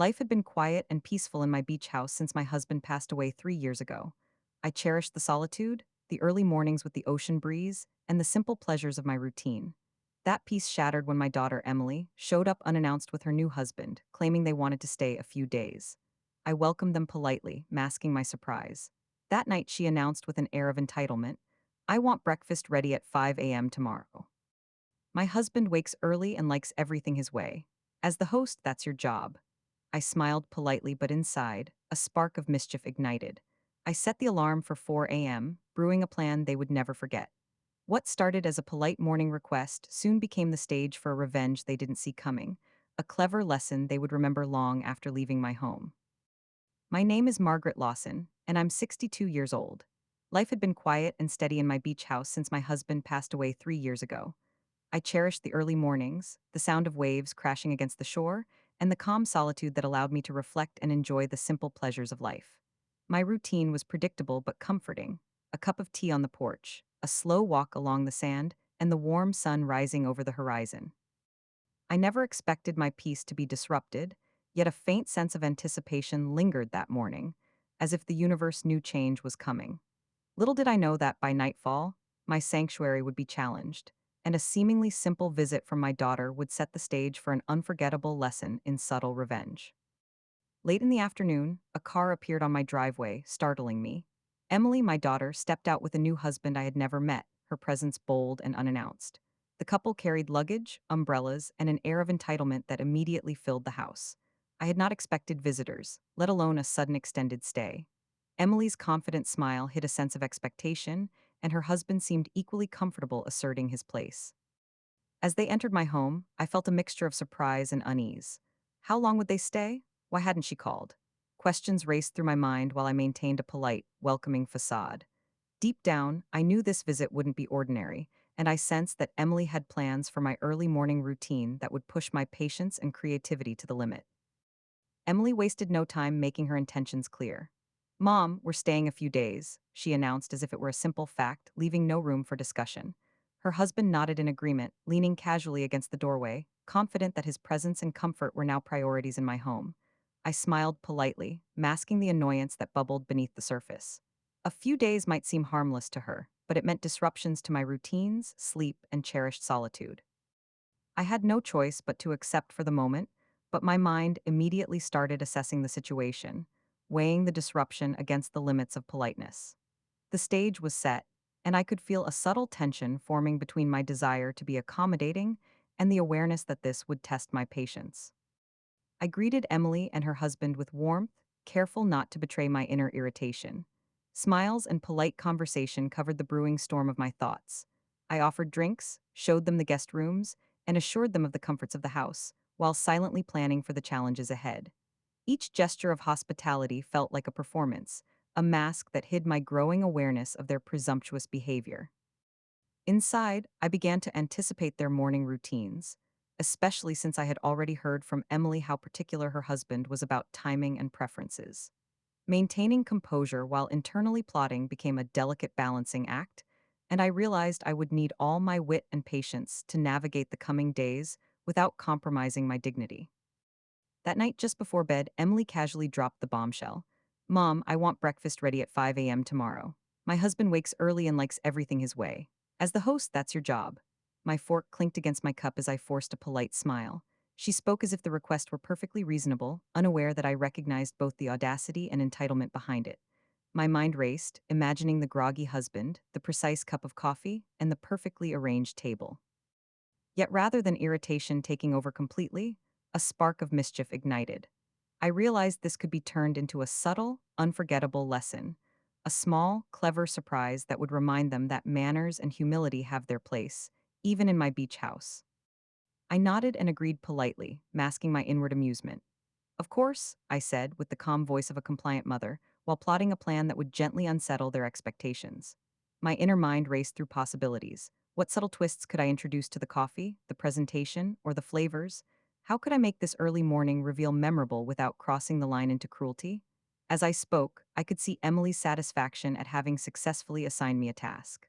Life had been quiet and peaceful in my beach house since my husband passed away 3 years ago. I cherished the solitude, the early mornings with the ocean breeze, and the simple pleasures of my routine. That peace shattered when my daughter Emily showed up unannounced with her new husband, claiming they wanted to stay a few days. I welcomed them politely, masking my surprise. That night she announced with an air of entitlement, "I want breakfast ready at 5 a.m. tomorrow." My husband wakes early and likes everything his way. As the host, that's your job. I smiled politely, but inside, a spark of mischief ignited. I set the alarm for 4 a.m., brewing a plan they would never forget. What started as a polite morning request soon became the stage for a revenge they didn't see coming, a clever lesson they would remember long after leaving my home. My name is Margaret Lawson, and I'm 62 years old. Life had been quiet and steady in my beach house since my husband passed away 3 years ago. I cherished the early mornings, the sound of waves crashing against the shore, and the calm solitude that allowed me to reflect and enjoy the simple pleasures of life. My routine was predictable but comforting: a cup of tea on the porch, a slow walk along the sand, and the warm sun rising over the horizon. I never expected my peace to be disrupted, yet a faint sense of anticipation lingered that morning, as if the universe knew change was coming. Little did I know that by nightfall, my sanctuary would be challenged, and a seemingly simple visit from my daughter would set the stage for an unforgettable lesson in subtle revenge. Late in the afternoon, a car appeared on my driveway, startling me. Emily, my daughter, stepped out with a new husband I had never met, her presence bold and unannounced. The couple carried luggage, umbrellas, and an air of entitlement that immediately filled the house. I had not expected visitors, let alone a sudden extended stay. Emily's confident smile hid a sense of expectation, and her husband seemed equally comfortable asserting his place. As they entered my home, I felt a mixture of surprise and unease. How long would they stay? Why hadn't she called? Questions raced through my mind while I maintained a polite, welcoming facade. Deep down, I knew this visit wouldn't be ordinary, and I sensed that Emily had plans for my early morning routine that would push my patience and creativity to the limit. Emily wasted no time making her intentions clear. "Mom, we're staying a few days," she announced as if it were a simple fact, leaving no room for discussion. Her husband nodded in agreement, leaning casually against the doorway, confident that his presence and comfort were now priorities in my home. I smiled politely, masking the annoyance that bubbled beneath the surface. A few days might seem harmless to her, but it meant disruptions to my routines, sleep, and cherished solitude. I had no choice but to accept for the moment, but my mind immediately started assessing the situation, weighing the disruption against the limits of politeness. The stage was set, and I could feel a subtle tension forming between my desire to be accommodating and the awareness that this would test my patience. I greeted Emily and her husband with warmth, careful not to betray my inner irritation. Smiles and polite conversation covered the brewing storm of my thoughts. I offered drinks, showed them the guest rooms, and assured them of the comforts of the house, while silently planning for the challenges ahead. Each gesture of hospitality felt like a performance, a mask that hid my growing awareness of their presumptuous behavior. Inside, I began to anticipate their morning routines, especially since I had already heard from Emily how particular her husband was about timing and preferences. Maintaining composure while internally plotting became a delicate balancing act, and I realized I would need all my wit and patience to navigate the coming days without compromising my dignity. That night, just before bed, Emily casually dropped the bombshell: "Mom, I want breakfast ready at 5 a.m. tomorrow. My husband wakes early and likes everything his way. As the host, that's your job." My fork clinked against my cup as I forced a polite smile. She spoke as if the request were perfectly reasonable, unaware that I recognized both the audacity and entitlement behind it. My mind raced, imagining the groggy husband, the precise cup of coffee, and the perfectly arranged table. Yet rather than irritation taking over completely, a spark of mischief ignited. I realized this could be turned into a subtle, unforgettable lesson, a small, clever surprise that would remind them that manners and humility have their place, even in my beach house. I nodded and agreed politely, masking my inward amusement. "Of course," I said with the calm voice of a compliant mother, while plotting a plan that would gently unsettle their expectations. My inner mind raced through possibilities. What subtle twists could I introduce to the coffee, the presentation, or the flavors? How could I make this early morning reveal memorable without crossing the line into cruelty? As I spoke, I could see Emily's satisfaction at having successfully assigned me a task.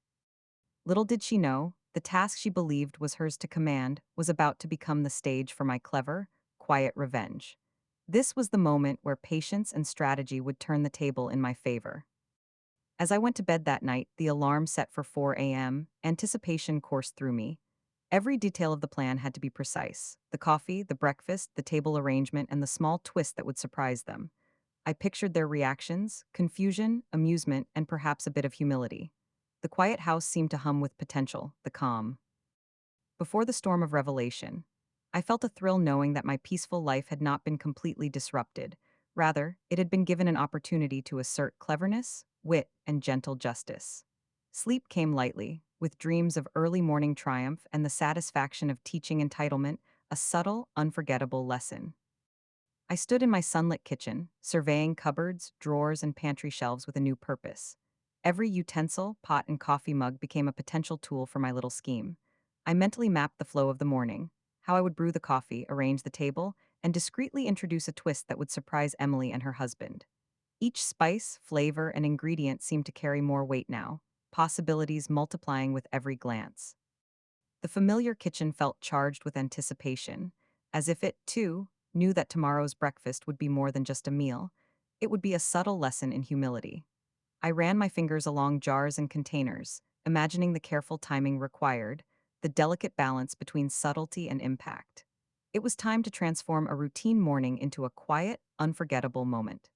Little did she know, the task she believed was hers to command was about to become the stage for my clever, quiet revenge. This was the moment where patience and strategy would turn the table in my favor. As I went to bed that night, the alarm set for 4 a.m., anticipation coursed through me. Every detail of the plan had to be precise: the coffee, the breakfast, the table arrangement, and the small twist that would surprise them. I pictured their reactions: confusion, amusement, and perhaps a bit of humility. The quiet house seemed to hum with potential, the calm. Before the storm of revelation, I felt a thrill knowing that my peaceful life had not been completely disrupted. Rather, it had been given an opportunity to assert cleverness, wit, and gentle justice. Sleep came lightly, with dreams of early morning triumph and the satisfaction of teaching entitlement, a subtle, unforgettable lesson. I stood in my sunlit kitchen, surveying cupboards, drawers, and pantry shelves with a new purpose. Every utensil, pot, and coffee mug became a potential tool for my little scheme. I mentally mapped the flow of the morning: how I would brew the coffee, arrange the table, and discreetly introduce a twist that would surprise Emily and her husband. Each spice, flavor, and ingredient seemed to carry more weight now, possibilities multiplying with every glance. The familiar kitchen felt charged with anticipation, as if it, too, knew that tomorrow's breakfast would be more than just a meal. It would be a subtle lesson in humility. I ran my fingers along jars and containers, imagining the careful timing required, the delicate balance between subtlety and impact. It was time to transform a routine morning into a quiet, unforgettable moment.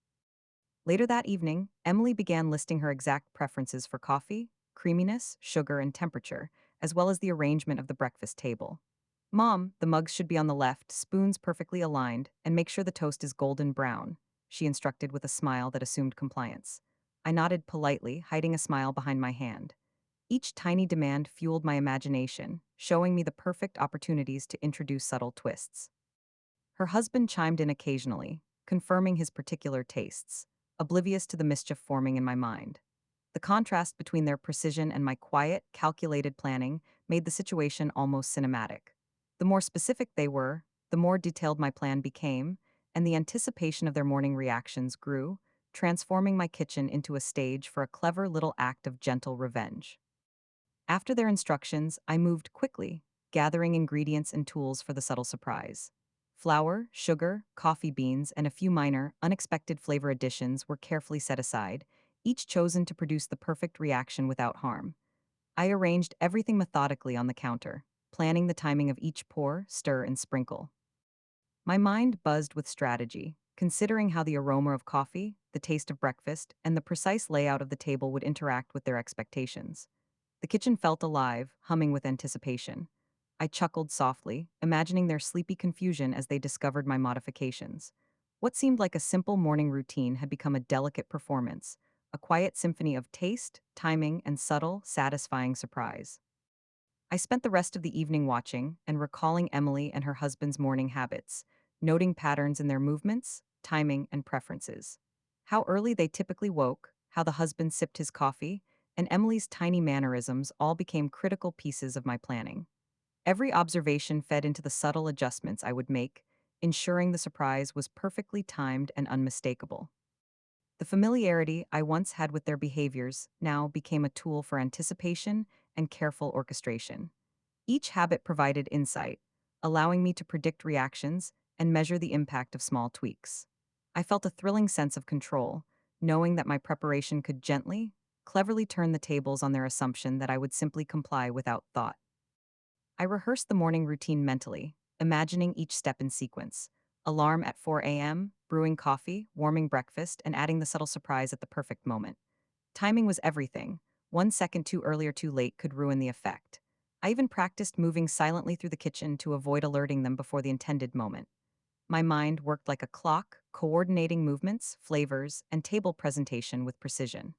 Later that evening, Emily began listing her exact preferences for coffee, creaminess, sugar, and temperature, as well as the arrangement of the breakfast table. Mom, the mugs should be on the left, spoons perfectly aligned, and make sure the toast is golden brown, she instructed with a smile that assumed compliance. I nodded politely, hiding a smile behind my hand. Each tiny demand fueled my imagination, showing me the perfect opportunities to introduce subtle twists. Her husband chimed in occasionally, confirming his particular tastes, oblivious to the mischief forming in my mind. The contrast between their precision and my quiet, calculated planning made the situation almost cinematic. The more specific they were, the more detailed my plan became, and the anticipation of their morning reactions grew, transforming my kitchen into a stage for a clever little act of gentle revenge. After their instructions, I moved quickly, gathering ingredients and tools for the subtle surprise. Flour, sugar, coffee beans, and a few minor, unexpected flavor additions were carefully set aside, each chosen to produce the perfect reaction without harm. I arranged everything methodically on the counter, planning the timing of each pour, stir, and sprinkle. My mind buzzed with strategy, considering how the aroma of coffee, the taste of breakfast, and the precise layout of the table would interact with their expectations. The kitchen felt alive, humming with anticipation. I chuckled softly, imagining their sleepy confusion as they discovered my modifications. What seemed like a simple morning routine had become a delicate performance, a quiet symphony of taste, timing, and subtle, satisfying surprise. I spent the rest of the evening watching and recalling Emily and her husband's morning habits, noting patterns in their movements, timing, and preferences. How early they typically woke, how the husband sipped his coffee, and Emily's tiny mannerisms all became critical pieces of my planning. Every observation fed into the subtle adjustments I would make, ensuring the surprise was perfectly timed and unmistakable. The familiarity I once had with their behaviors now became a tool for anticipation and careful orchestration. Each habit provided insight, allowing me to predict reactions and measure the impact of small tweaks. I felt a thrilling sense of control, knowing that my preparation could gently, cleverly turn the tables on their assumption that I would simply comply without thought. I rehearsed the morning routine mentally, imagining each step in sequence: alarm at 4 a.m., brewing coffee, warming breakfast, and adding the subtle surprise at the perfect moment. Timing was everything. 1 second too early or too late could ruin the effect. I even practiced moving silently through the kitchen to avoid alerting them before the intended moment. My mind worked like a clock, coordinating movements, flavors, and table presentation with precision.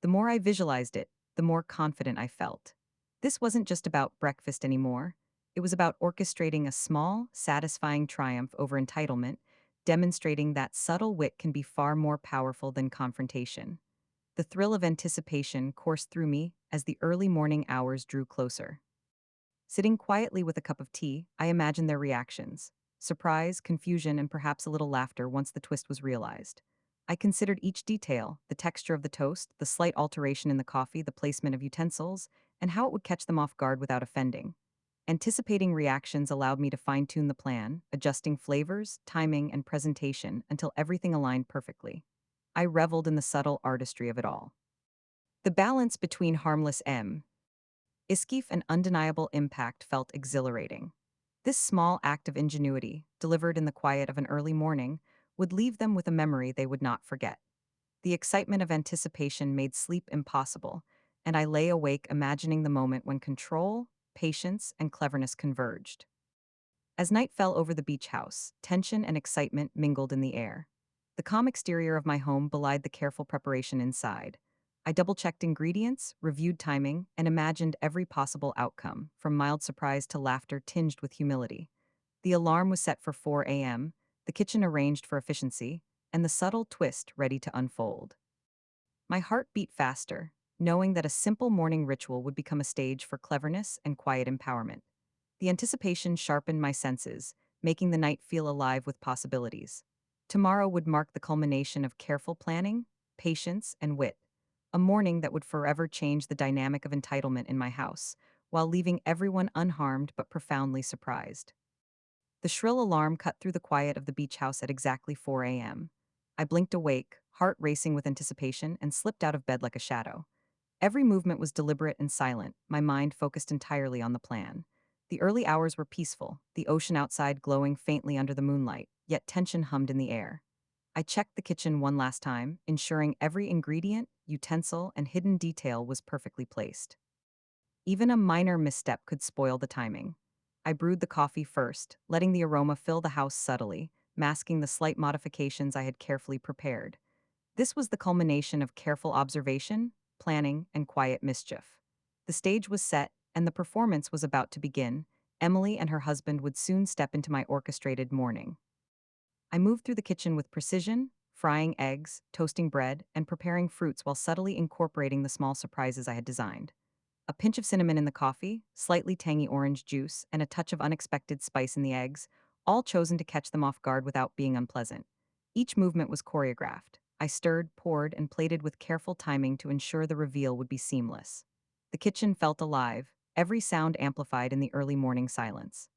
The more I visualized it, the more confident I felt. This wasn't just about breakfast anymore. It was about orchestrating a small, satisfying triumph over entitlement, demonstrating that subtle wit can be far more powerful than confrontation. The thrill of anticipation coursed through me as the early morning hours drew closer. Sitting quietly with a cup of tea, I imagined their reactions: surprise, confusion, and perhaps a little laughter once the twist was realized. I considered each detail: the texture of the toast, the slight alteration in the coffee, the placement of utensils, and how it would catch them off guard without offending. Anticipating reactions allowed me to fine-tune the plan, adjusting flavors, timing, and presentation until everything aligned perfectly. I reveled in the subtle artistry of it all. The balance between harmless Iskif and undeniable impact felt exhilarating. This small act of ingenuity, delivered in the quiet of an early morning, would leave them with a memory they would not forget. The excitement of anticipation made sleep impossible, and I lay awake imagining the moment when control, patience, and cleverness converged. As night fell over the beach house, tension and excitement mingled in the air. The calm exterior of my home belied the careful preparation inside. I double-checked ingredients, reviewed timing, and imagined every possible outcome, from mild surprise to laughter tinged with humility. The alarm was set for 4 a.m., the kitchen arranged for efficiency, and the subtle twist ready to unfold. My heart beat faster, knowing that a simple morning ritual would become a stage for cleverness and quiet empowerment. The anticipation sharpened my senses, making the night feel alive with possibilities. Tomorrow would mark the culmination of careful planning, patience, and wit, a morning that would forever change the dynamic of entitlement in my house, while leaving everyone unharmed but profoundly surprised. The shrill alarm cut through the quiet of the beach house at exactly 4 a.m. I blinked awake, heart racing with anticipation, and slipped out of bed like a shadow. Every movement was deliberate and silent, my mind focused entirely on the plan. The early hours were peaceful, the ocean outside glowing faintly under the moonlight, yet tension hummed in the air. I checked the kitchen one last time, ensuring every ingredient, utensil, and hidden detail was perfectly placed. Even a minor misstep could spoil the timing. I brewed the coffee first, letting the aroma fill the house subtly, masking the slight modifications I had carefully prepared. This was the culmination of careful observation, planning, and quiet mischief. The stage was set, and the performance was about to begin. Emily and her husband would soon step into my orchestrated morning. I moved through the kitchen with precision, frying eggs, toasting bread, and preparing fruits while subtly incorporating the small surprises I had designed. A pinch of cinnamon in the coffee, slightly tangy orange juice, and a touch of unexpected spice in the eggs, all chosen to catch them off guard without being unpleasant. Each movement was choreographed. I stirred, poured, and plated with careful timing to ensure the reveal would be seamless. The kitchen felt alive, every sound amplified in the early morning silence.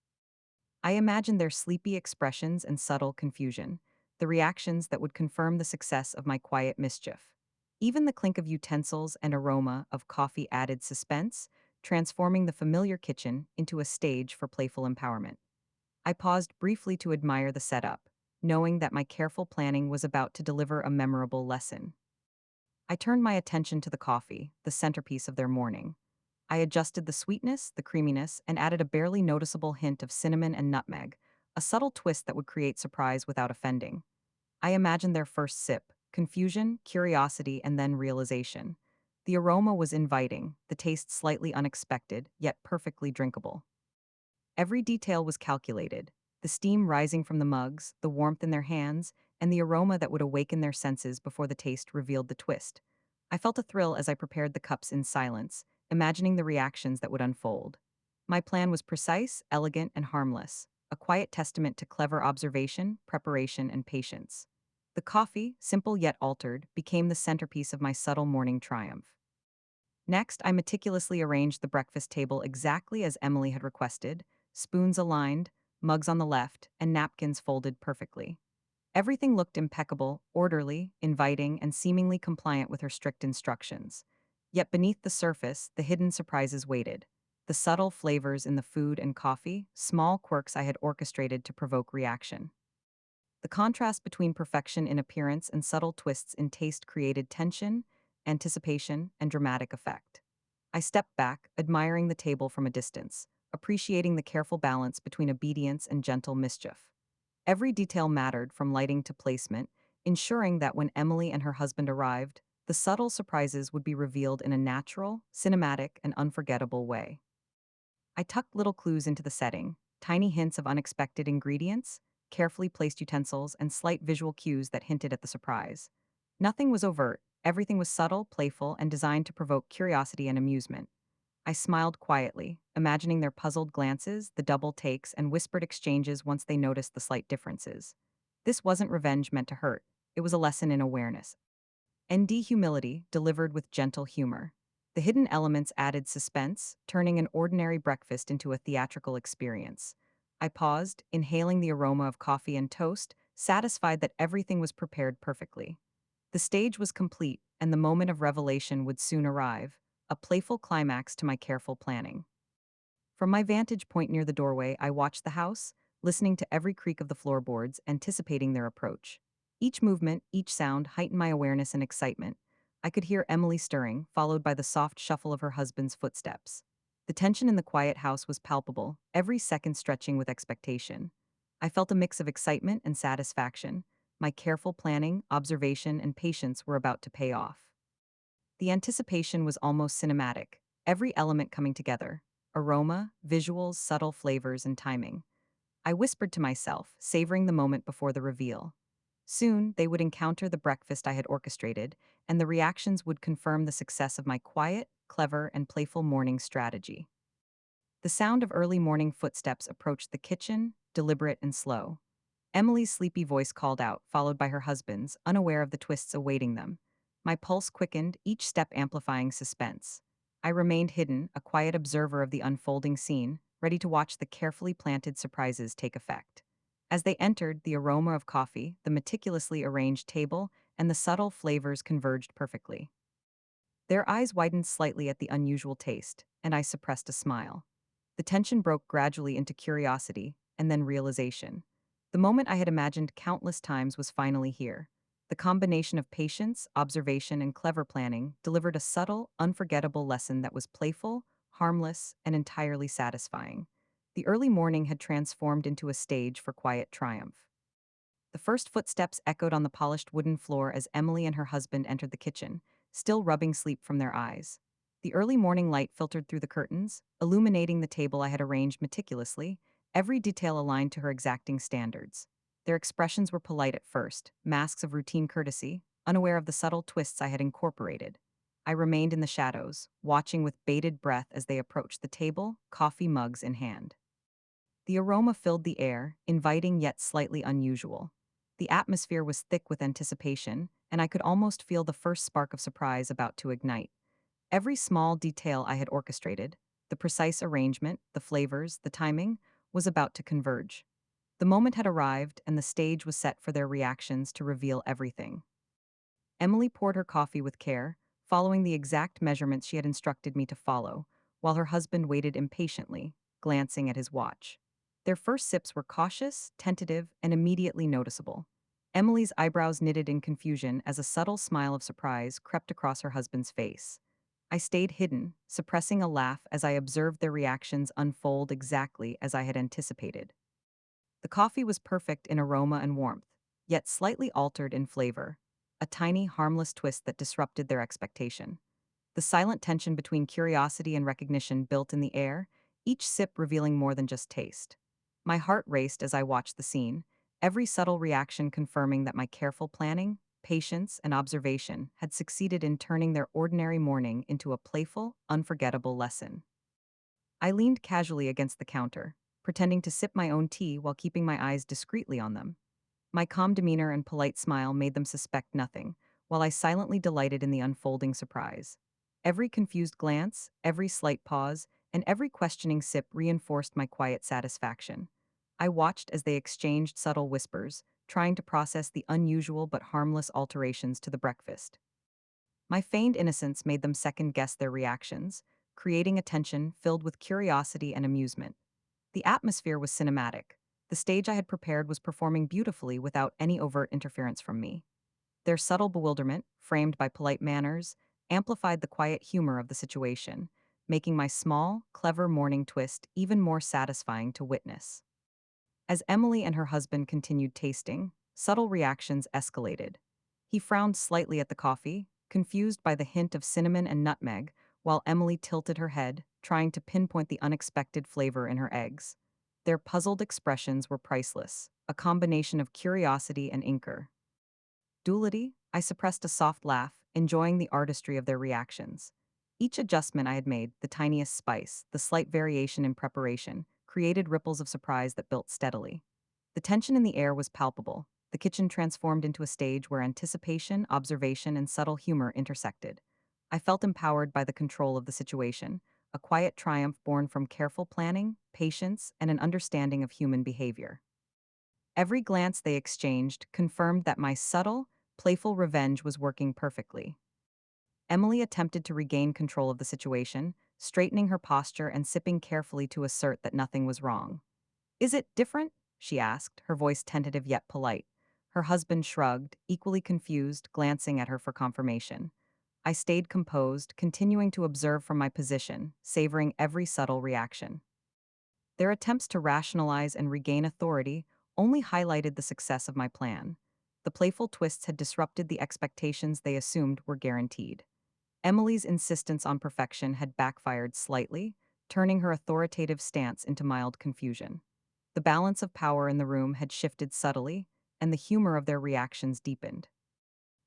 I imagined their sleepy expressions and subtle confusion, the reactions that would confirm the success of my quiet mischief. Even the clink of utensils and aroma of coffee added suspense, transforming the familiar kitchen into a stage for playful empowerment. I paused briefly to admire the setup, knowing that my careful planning was about to deliver a memorable lesson. I turned my attention to the coffee, the centerpiece of their morning. I adjusted the sweetness, the creaminess, and added a barely noticeable hint of cinnamon and nutmeg, a subtle twist that would create surprise without offending. I imagined their first sip, confusion, curiosity, and then realization. The aroma was inviting, the taste slightly unexpected, yet perfectly drinkable. Every detail was calculated, the steam rising from the mugs, the warmth in their hands, and the aroma that would awaken their senses before the taste revealed the twist. I felt a thrill as I prepared the cups in silence, imagining the reactions that would unfold. My plan was precise, elegant, and harmless, a quiet testament to clever observation, preparation, and patience. The coffee, simple yet altered, became the centerpiece of my subtle morning triumph. Next, I meticulously arranged the breakfast table exactly as Emily had requested, spoons aligned, mugs on the left, and napkins folded perfectly. Everything looked impeccable, orderly, inviting, and seemingly compliant with her strict instructions. Yet beneath the surface, the hidden surprises waited. The subtle flavors in the food and coffee, small quirks I had orchestrated to provoke reaction. The contrast between perfection in appearance and subtle twists in taste created tension, anticipation, and dramatic effect. I stepped back, admiring the table from a distance, appreciating the careful balance between obedience and gentle mischief. Every detail mattered from lighting to placement, ensuring that when Emily and her husband arrived, the subtle surprises would be revealed in a natural, cinematic, and unforgettable way. I tucked little clues into the setting, tiny hints of unexpected ingredients, carefully placed utensils, and slight visual cues that hinted at the surprise. Nothing was overt, everything was subtle, playful, and designed to provoke curiosity and amusement. I smiled quietly, imagining their puzzled glances, the double takes, and whispered exchanges once they noticed the slight differences. This wasn't revenge meant to hurt, it was a lesson in awareness. And humility, delivered with gentle humor. The hidden elements added suspense, turning an ordinary breakfast into a theatrical experience. I paused, inhaling the aroma of coffee and toast, satisfied that everything was prepared perfectly. The stage was complete, and the moment of revelation would soon arrive, a playful climax to my careful planning. From my vantage point near the doorway, I watched the house, listening to every creak of the floorboards, anticipating their approach. Each movement, each sound heightened my awareness and excitement. I could hear Emily stirring, followed by the soft shuffle of her husband's footsteps. The tension in the quiet house was palpable, every second stretching with expectation. I felt a mix of excitement and satisfaction. My careful planning, observation, and patience were about to pay off. The anticipation was almost cinematic, every element coming together: aroma, visuals, subtle flavors, and timing. I whispered to myself, savoring the moment before the reveal. Soon, they would encounter the breakfast I had orchestrated, and the reactions would confirm the success of my quiet, clever, and playful morning strategy. The sound of early morning footsteps approached the kitchen, deliberate and slow. Emily's sleepy voice called out, followed by her husband's, unaware of the twists awaiting them. My pulse quickened, each step amplifying suspense. I remained hidden, a quiet observer of the unfolding scene, ready to watch the carefully planted surprises take effect. As they entered, the aroma of coffee, the meticulously arranged table, and the subtle flavors converged perfectly. Their eyes widened slightly at the unusual taste, and I suppressed a smile. The tension broke gradually into curiosity, and then realization. The moment I had imagined countless times was finally here. The combination of patience, observation, and clever planning delivered a subtle, unforgettable lesson that was playful, harmless, and entirely satisfying. The early morning had transformed into a stage for quiet triumph. The first footsteps echoed on the polished wooden floor as Emily and her husband entered the kitchen, still rubbing sleep from their eyes. The early morning light filtered through the curtains, illuminating the table I had arranged meticulously, every detail aligned to her exacting standards. Their expressions were polite at first, masks of routine courtesy, unaware of the subtle twists I had incorporated. I remained in the shadows, watching with bated breath as they approached the table, coffee mugs in hand. The aroma filled the air, inviting yet slightly unusual. The atmosphere was thick with anticipation, and I could almost feel the first spark of surprise about to ignite. Every small detail I had orchestrated, the precise arrangement, the flavors, the timing, was about to converge. The moment had arrived, and the stage was set for their reactions to reveal everything. Emily poured her coffee with care, following the exact measurements she had instructed me to follow, while her husband waited impatiently, glancing at his watch. Their first sips were cautious, tentative, and immediately noticeable. Emily's eyebrows knitted in confusion as a subtle smile of surprise crept across her husband's face. I stayed hidden, suppressing a laugh as I observed their reactions unfold exactly as I had anticipated. The coffee was perfect in aroma and warmth, yet slightly altered in flavor, a tiny, harmless twist that disrupted their expectation. The silent tension between curiosity and recognition built in the air, each sip revealing more than just taste. My heart raced as I watched the scene, every subtle reaction confirming that my careful planning, patience, and observation had succeeded in turning their ordinary morning into a playful, unforgettable lesson. I leaned casually against the counter, pretending to sip my own tea while keeping my eyes discreetly on them. My calm demeanor and polite smile made them suspect nothing, while I silently delighted in the unfolding surprise. Every confused glance, every slight pause, and every questioning sip reinforced my quiet satisfaction. I watched as they exchanged subtle whispers, trying to process the unusual but harmless alterations to the breakfast. My feigned innocence made them second guess their reactions, creating a tension filled with curiosity and amusement. The atmosphere was cinematic. The stage I had prepared was performing beautifully without any overt interference from me. Their subtle bewilderment, framed by polite manners, amplified the quiet humor of the situation, making my small, clever morning twist even more satisfying to witness. As Emily and her husband continued tasting, subtle reactions escalated. He frowned slightly at the coffee, confused by the hint of cinnamon and nutmeg, while Emily tilted her head, trying to pinpoint the unexpected flavor in her eggs. Their puzzled expressions were priceless, a combination of curiosity and inker. Duality, I suppressed a soft laugh, enjoying the artistry of their reactions. Each adjustment I had made, the tiniest spice, the slight variation in preparation, created ripples of surprise that built steadily. The tension in the air was palpable. The kitchen transformed into a stage where anticipation, observation, and subtle humor intersected. I felt empowered by the control of the situation, a quiet triumph born from careful planning, patience, and an understanding of human behavior. Every glance they exchanged confirmed that my subtle, playful revenge was working perfectly. Emily attempted to regain control of the situation, straightening her posture and sipping carefully to assert that nothing was wrong. Is it different? She asked, her voice tentative yet polite. Her husband shrugged, equally confused, glancing at her for confirmation. I stayed composed, continuing to observe from my position, savoring every subtle reaction. Their attempts to rationalize and regain authority only highlighted the success of my plan. The playful twists had disrupted the expectations they assumed were guaranteed. Emily's insistence on perfection had backfired slightly, turning her authoritative stance into mild confusion. The balance of power in the room had shifted subtly, and the humor of their reactions deepened.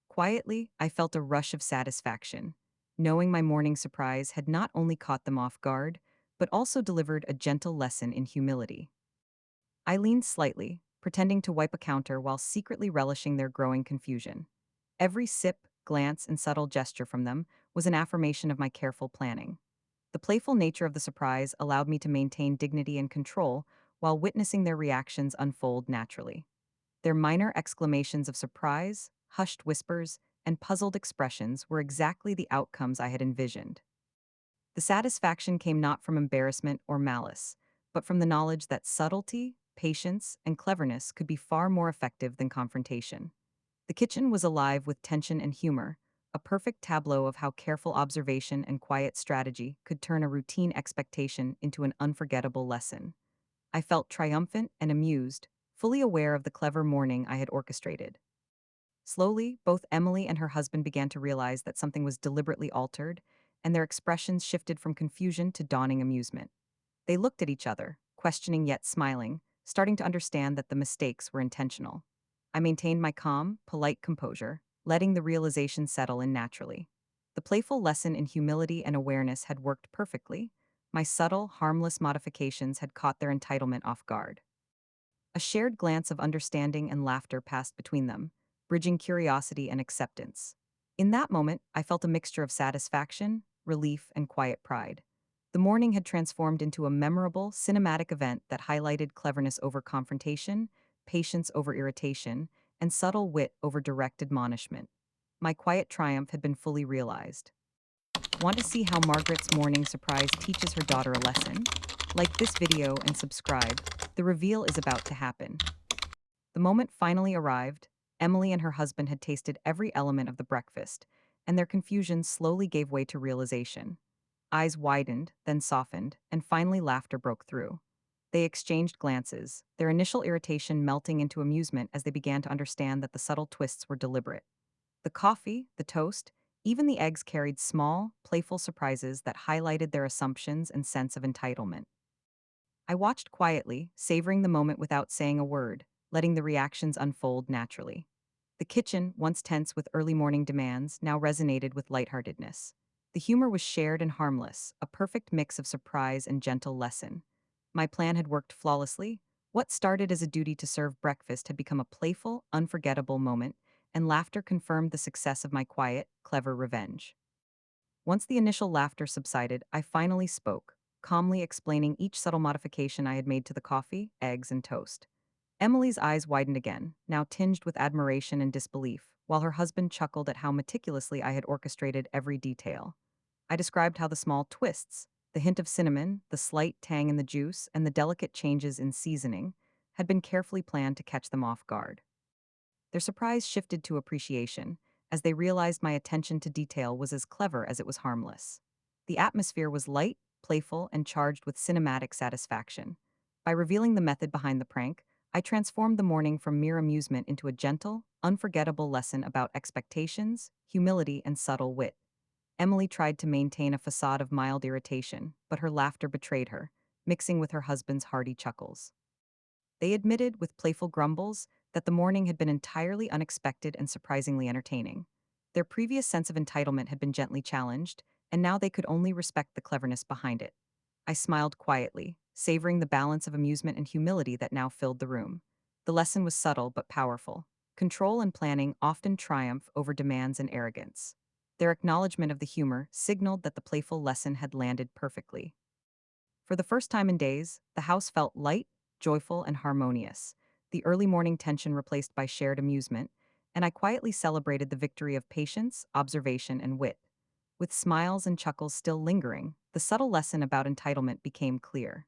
Quietly, I felt a rush of satisfaction, knowing my morning surprise had not only caught them off guard, but also delivered a gentle lesson in humility. I leaned slightly, pretending to wipe a counter while secretly relishing their growing confusion. Every sip, glance, and subtle gesture from them was an affirmation of my careful planning. The playful nature of the surprise allowed me to maintain dignity and control while witnessing their reactions unfold naturally. Their minor exclamations of surprise, hushed whispers, and puzzled expressions were exactly the outcomes I had envisioned. The satisfaction came not from embarrassment or malice, but from the knowledge that subtlety, patience, and cleverness could be far more effective than confrontation. The kitchen was alive with tension and humor, a perfect tableau of how careful observation and quiet strategy could turn a routine expectation into an unforgettable lesson. I felt triumphant and amused, fully aware of the clever morning I had orchestrated. Slowly, both Emily and her husband began to realize that something was deliberately altered, and their expressions shifted from confusion to dawning amusement. They looked at each other, questioning yet smiling, starting to understand that the mistakes were intentional. I maintained my calm, polite composure, letting the realization settle in naturally. The playful lesson in humility and awareness had worked perfectly. My subtle, harmless modifications had caught their entitlement off guard. A shared glance of understanding and laughter passed between them, bridging curiosity and acceptance. In that moment, I felt a mixture of satisfaction, relief, and quiet pride. The morning had transformed into a memorable, cinematic event that highlighted cleverness over confrontation, patience over irritation, and subtle wit over direct admonishment. My quiet triumph had been fully realized. Want to see how Margaret's morning surprise teaches her daughter a lesson? Like this video and subscribe. The reveal is about to happen. The moment finally arrived. Emily and her husband had tasted every element of the breakfast, and their confusion slowly gave way to realization. Eyes widened, then softened, and finally laughter broke through. They exchanged glances, their initial irritation melting into amusement as they began to understand that the subtle twists were deliberate. The coffee, the toast, even the eggs carried small, playful surprises that highlighted their assumptions and sense of entitlement. I watched quietly, savoring the moment without saying a word, letting the reactions unfold naturally. The kitchen, once tense with early morning demands, now resonated with lightheartedness. The humor was shared and harmless, a perfect mix of surprise and gentle lesson. My plan had worked flawlessly. What started as a duty to serve breakfast had become a playful, unforgettable moment, and laughter confirmed the success of my quiet, clever revenge. Once the initial laughter subsided, I finally spoke, calmly explaining each subtle modification I had made to the coffee, eggs, and toast. Emily's eyes widened again, now tinged with admiration and disbelief, while her husband chuckled at how meticulously I had orchestrated every detail. I described how the small twists, the hint of cinnamon, the slight tang in the juice, and the delicate changes in seasoning, had been carefully planned to catch them off guard. Their surprise shifted to appreciation, as they realized my attention to detail was as clever as it was harmless. The atmosphere was light, playful, and charged with cinematic satisfaction. By revealing the method behind the prank, I transformed the morning from mere amusement into a gentle, unforgettable lesson about expectations, humility, and subtle wit. Emily tried to maintain a facade of mild irritation, but her laughter betrayed her, mixing with her husband's hearty chuckles. They admitted, with playful grumbles, that the morning had been entirely unexpected and surprisingly entertaining. Their previous sense of entitlement had been gently challenged, and now they could only respect the cleverness behind it. I smiled quietly, savoring the balance of amusement and humility that now filled the room. The lesson was subtle but powerful. Control and planning often triumph over demands and arrogance. Their acknowledgement of the humor signaled that the playful lesson had landed perfectly. For the first time in days, the house felt light, joyful, and harmonious, the early morning tension replaced by shared amusement, and I quietly celebrated the victory of patience, observation, and wit. With smiles and chuckles still lingering, the subtle lesson about entitlement became clear.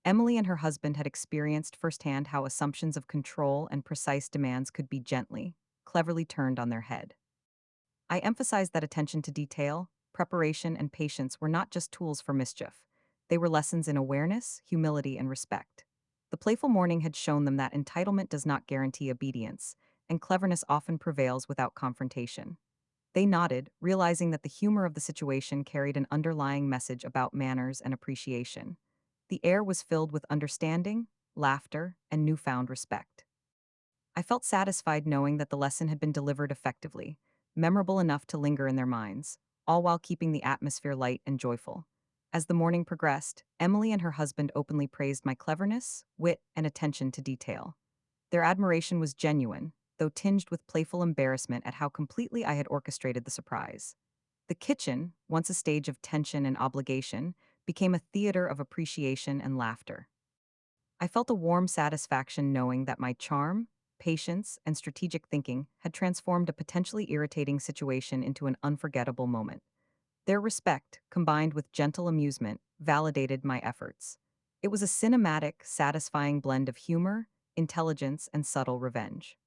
Emily and her husband had experienced firsthand how assumptions of control and precise demands could be gently, cleverly turned on their head. I emphasized that attention to detail, preparation, and patience were not just tools for mischief. They were lessons in awareness, humility, and respect. The playful morning had shown them that entitlement does not guarantee obedience, and cleverness often prevails without confrontation. They nodded, realizing that the humor of the situation carried an underlying message about manners and appreciation. The air was filled with understanding, laughter, and newfound respect. I felt satisfied knowing that the lesson had been delivered effectively, memorable enough to linger in their minds, all while keeping the atmosphere light and joyful. As the morning progressed, Emily and her husband openly praised my cleverness, wit, and attention to detail. Their admiration was genuine, though tinged with playful embarrassment at how completely I had orchestrated the surprise. The kitchen, once a stage of tension and obligation, became a theater of appreciation and laughter. I felt a warm satisfaction knowing that my charm, patience, and strategic thinking had transformed a potentially irritating situation into an unforgettable moment. Their respect, combined with gentle amusement, validated my efforts. It was a cinematic, satisfying blend of humor, intelligence, and subtle revenge.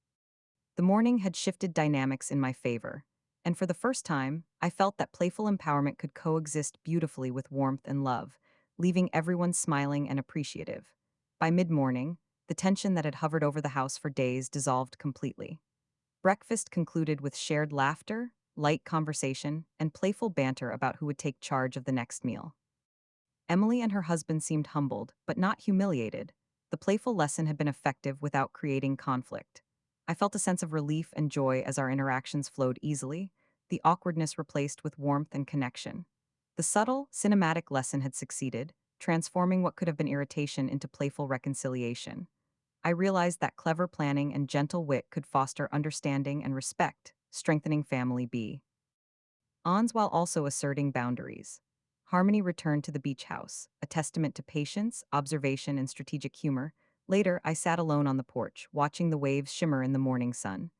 The morning had shifted dynamics in my favor, and for the first time, I felt that playful empowerment could coexist beautifully with warmth and love, leaving everyone smiling and appreciative. By mid morning, the tension that had hovered over the house for days dissolved completely. Breakfast concluded with shared laughter, light conversation, and playful banter about who would take charge of the next meal. Emily and her husband seemed humbled, but not humiliated. The playful lesson had been effective without creating conflict. I felt a sense of relief and joy as our interactions flowed easily, the awkwardness replaced with warmth and connection. The subtle, cinematic lesson had succeeded, transforming what could have been irritation into playful reconciliation. I realized that clever planning and gentle wit could foster understanding and respect, strengthening family bonds while also asserting boundaries. Harmony returned to the beach house, a testament to patience, observation, and strategic humor. Later, I sat alone on the porch, watching the waves shimmer in the morning sun.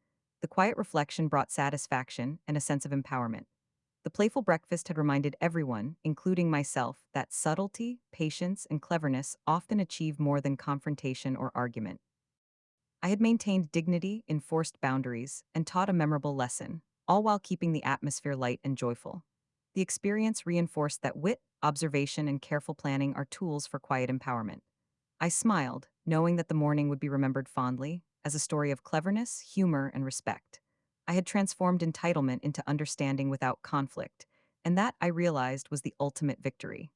The quiet reflection brought satisfaction and a sense of empowerment. The playful breakfast had reminded everyone, including myself, that subtlety, patience, and cleverness often achieve more than confrontation or argument. I had maintained dignity, enforced boundaries, and taught a memorable lesson, all while keeping the atmosphere light and joyful. The experience reinforced that wit, observation, and careful planning are tools for quiet empowerment. I smiled, knowing that the morning would be remembered fondly, as a story of cleverness, humor, and respect. I had transformed entitlement into understanding without conflict, and that, I realized, was the ultimate victory.